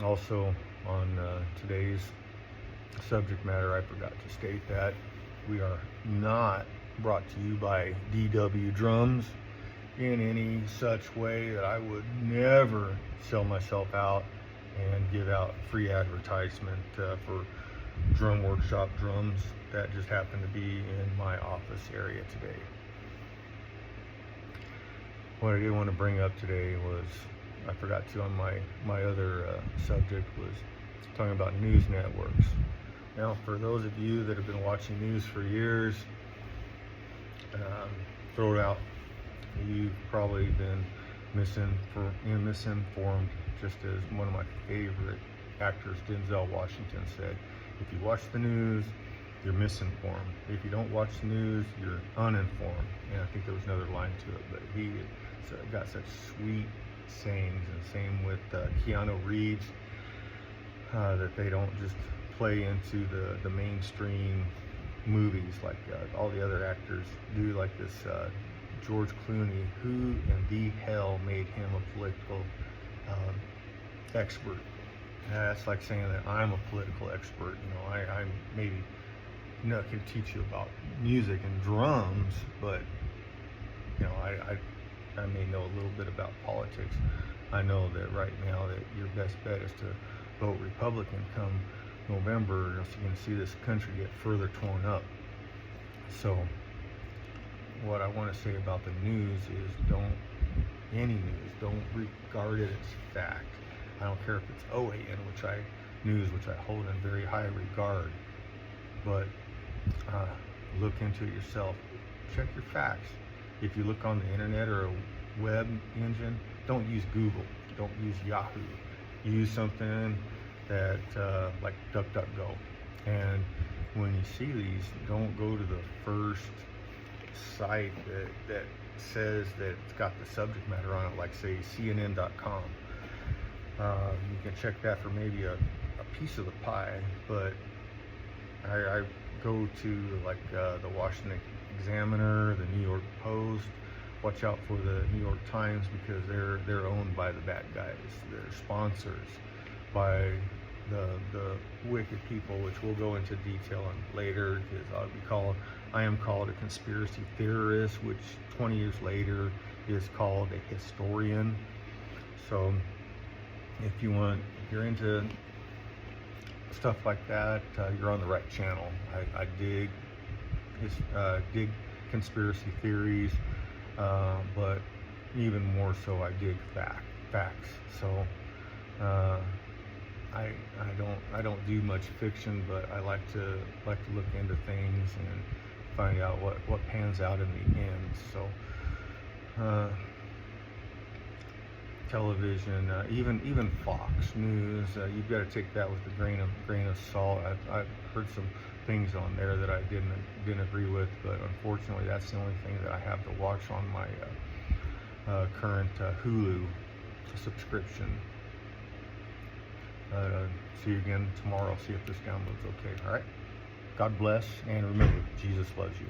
Also, on today's subject matter, I forgot to state that we are not brought to you by DW Drums in any such way that I would never sell myself out and give out free advertisement for drum workshop drums that just happen to be in my office area today. What I did want to bring up today was, I forgot to on my other subject, was talking about news networks. Now, for those of you that have been watching news for years, throw it out. You've probably been misinformed, just as one of my favorite actors, Denzel Washington, said. If you watch the news, you're misinformed. If you don't watch the news, you're uninformed. And I think there was another line to it, but he got such sweet sayings. And same with Keanu Reeves, that they don't just play into the mainstream movies like all the other actors do, like this George Clooney. Who in the hell made him a political expert? That's like saying that I'm a political expert. You know, I maybe can teach you about music and drums, but you know, I may know a little bit about politics. I know that right now that your best bet is to vote Republican come November, or else you're going to see this country get further torn up. So what I want to say about the news is, any news, don't regard it as fact. I don't care if it's OAN, which I hold in very high regard, but look into it yourself. Check your facts. If you look on the internet or a web engine, don't use Google, don't use Yahoo. Use something that like DuckDuckGo. And when you see these, don't go to the first site that says that it's got the subject matter on it, like say CNN.com. You can check that for maybe a piece of the pie, but I go to like the Washington Examiner, the New York Post. Watch out for the New York Times, because they're owned by the bad guys. They're sponsors by the wicked people, which we'll go into detail on later, because I am called a conspiracy theorist, which 20 years later is called a historian. So if you're into stuff like that, you're on the right channel. I dig conspiracy theories, but even more so, I dig facts. So I don't do much fiction, but I like to look into things and find out what pans out in the end. So television, even Fox News, you've got to take that with a grain of salt. I've heard some things on there that I didn't agree with, but unfortunately that's the only thing that I have to watch on my current Hulu subscription. See you again tomorrow. See if this download's okay. All right. God bless, and remember, Jesus loves you.